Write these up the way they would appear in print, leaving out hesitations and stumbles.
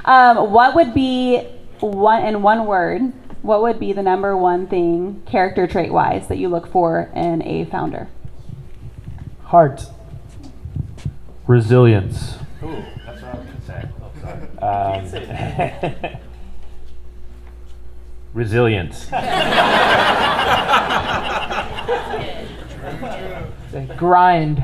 What would be one word? What would be the number one thing, character trait wise, that you look for in a founder? Heart. Resilience. Ooh, that's what I was going to say. Resilience. Grind.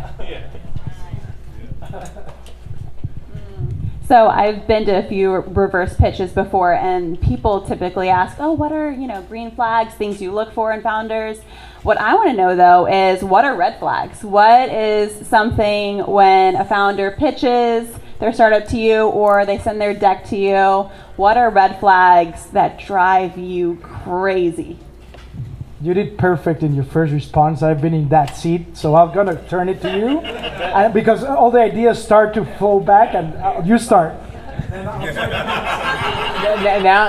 So I've been to a few reverse pitches before, and people typically ask, oh, what are, green flags, things you look for in founders? What I want to know, though, is what are red flags? What is something when a founder pitches their startup to you or they send their deck to you? What are red flags that drive you crazy? You did perfect in your first response. I've been in that seat, so I'm going to turn it to you. And because all the ideas start to flow back, and you start. Now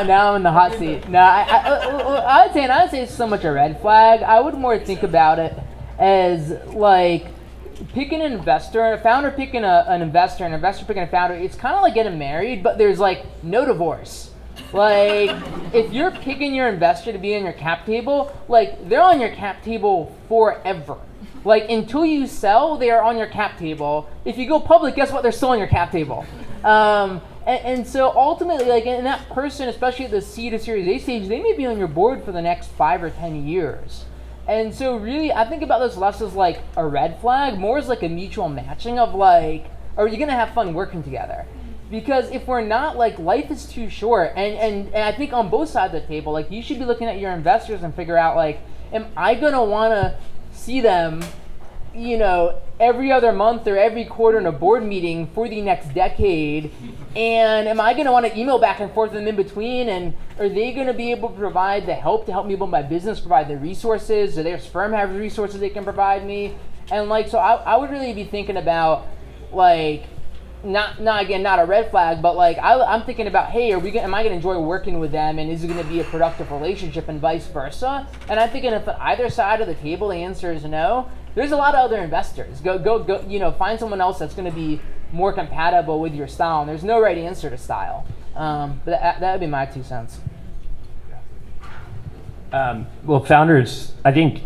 I'm in the hot seat. No, I would say it's so much a red flag. I would more think about it as like picking an investor, a founder picking an investor, an investor picking a founder. It's kind of like getting married, but there's like no divorce. Like, if you're picking your investor to be on your cap table, like, they're on your cap table forever. Like, until you sell, they are on your cap table. If you go public, guess what? They're still on your cap table. And so ultimately, like, and that person, especially at the C to Series A stage, they may be on your board for the next 5 or 10 years. And so really, I think about this less as like a red flag, more as like a mutual matching of like, are you going to have fun working together? Because if we're not, like, life is too short. And I think on both sides of the table, like, you should be looking at your investors and figure out, like, am I going to want to see them, every other month or every quarter in a board meeting for the next decade? And am I going to want to email back and forth with them in between? And are they going to be able to provide the help to help me build my business, provide the resources? Do their firm have the resources they can provide me? And, like, so I would really be thinking about, like, not a red flag, but like I'm thinking about, hey, am I gonna enjoy working with them, and is it gonna be a productive relationship, and vice versa? And I'm thinking if either side of the table the answer is no, there's a lot of other investors. Go, find someone else that's gonna be more compatible with your style. And there's no right answer to style. But that would be my 2 cents. Well, founders, I think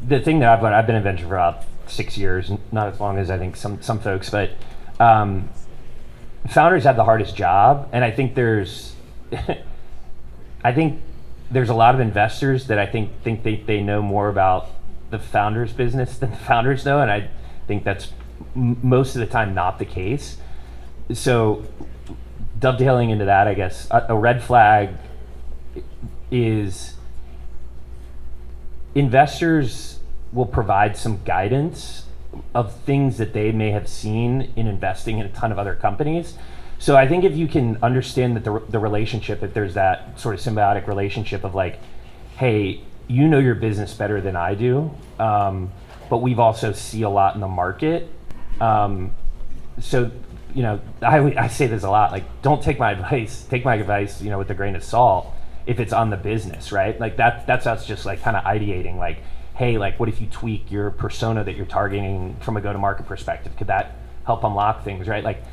the thing that I've learned, I've been in venture for about 6 years, not as long as I think some folks, but founders have the hardest job, and I think there's a lot of investors that I think they know more about the founder's business than the founders know, and I think that's most of the time not the case. So dovetailing into that, I guess a red flag is investors will provide some guidance of things that they may have seen in investing in a ton of other companies. So I think if you can understand that the relationship, if there's that sort of symbiotic relationship of like, hey, you know your business better than I do, but we've also see a lot in the market. So, I say this a lot, like, don't take my advice, take my advice, with a grain of salt if it's on the business, right? Like that's us just like kind of ideating, like, hey, like, what if you tweak your persona that you're targeting from a go-to-market perspective? Could that help unlock things, right? Like,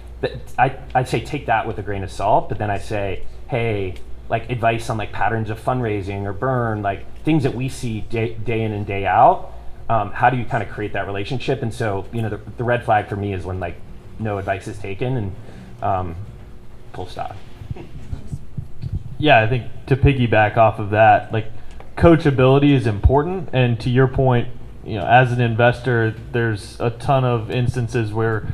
I'd say take that with a grain of salt, but then I say, hey, like, advice on like patterns of fundraising or burn, like things that we see day in and day out. How do you kind of create that relationship? And so, the red flag for me is when like no advice is taken and full stop. Yeah, I think to piggyback off of that, like, coachability is important, and to your point, as an investor, there's a ton of instances where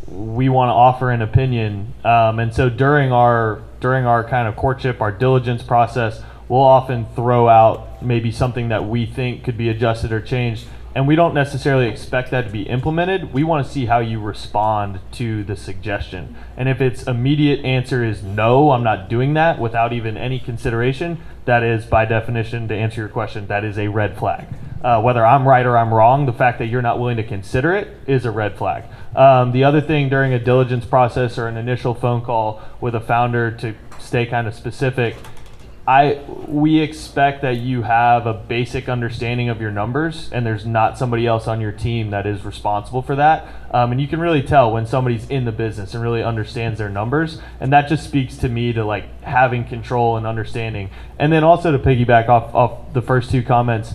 we want to offer an opinion, and so during our kind of courtship, our diligence process, we'll often throw out maybe something that we think could be adjusted or changed, and we don't necessarily expect that to be implemented. We want to see how you respond to the suggestion, and if its immediate answer is no, I'm not doing that without even any consideration, that is, by definition, to answer your question, that is a red flag. Whether I'm right or I'm wrong, the fact that you're not willing to consider it is a red flag. The other thing during a diligence process or an initial phone call with a founder, to stay kind of specific, we expect that you have a basic understanding of your numbers, and there's not somebody else on your team that is responsible for that. And you can really tell when somebody's in the business and really understands their numbers, and that just speaks to me to like having control and understanding. And then also to piggyback off the first two comments,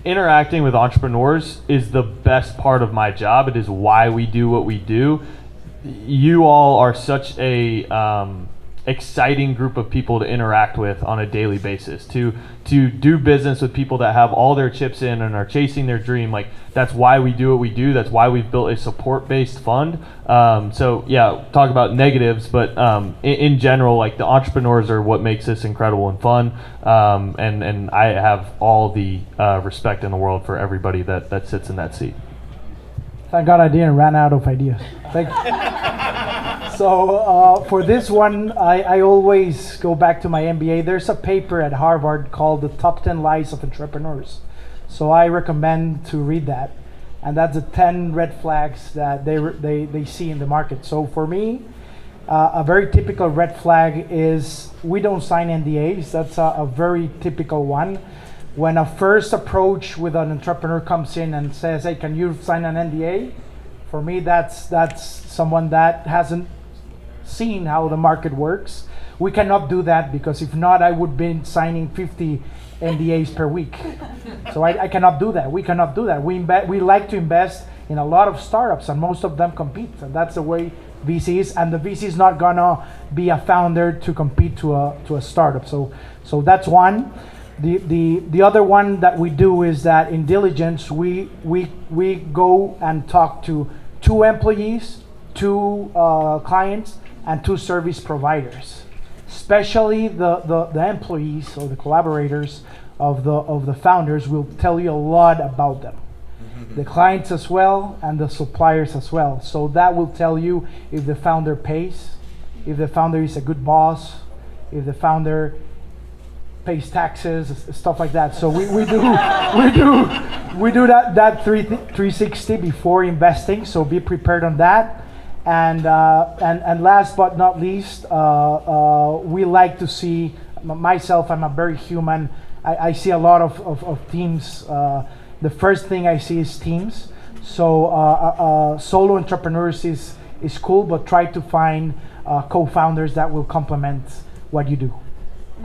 interacting with entrepreneurs is the best part of my job. It is why we do what we do. You all are such a exciting group of people to interact with on a daily basis, to do business with people that have all their chips in and are chasing their dream. Like, that's why we do what we do. That's why we've built a support-based fund. So yeah, talk about negatives, but in general, like, the entrepreneurs are what makes this incredible and fun. And I have all the respect in the world for everybody that sits in that seat. Thank God I didn't run out of ideas. So for this one, I always go back to my MBA. There's a paper at Harvard called The Top 10 Lies of Entrepreneurs. So I recommend to read that. And that's the 10 red flags that they see in the market. So for me, a very typical red flag is we don't sign NDAs. That's a very typical one. When a first approach with an entrepreneur comes in and says, hey, can you sign an NDA? For me, that's someone that hasn't seen how the market works. We cannot do that, because if not, I would be signing 50 NDAs per week. So I cannot do that. We cannot do that. We like to invest in a lot of startups, and most of them compete. And that's the way VC is. And the VC is not gonna be a founder to compete to a startup. So that's one. The other one that we do is that in diligence we go and talk to 2 employees, 2 clients, and 2 service providers. Especially the employees or the collaborators of the founders will tell you a lot about them. The clients as well, and the suppliers as well. So that will tell you if the founder pays, if the founder is a good boss, if the founder pays taxes, stuff like that. So we do that 360 before investing. So be prepared on that. And last but not least, we like to see, myself, I'm a very human. I see a lot of teams. The first thing I see is teams. So solo entrepreneurs is cool, but try to find co-founders that will complement what you do.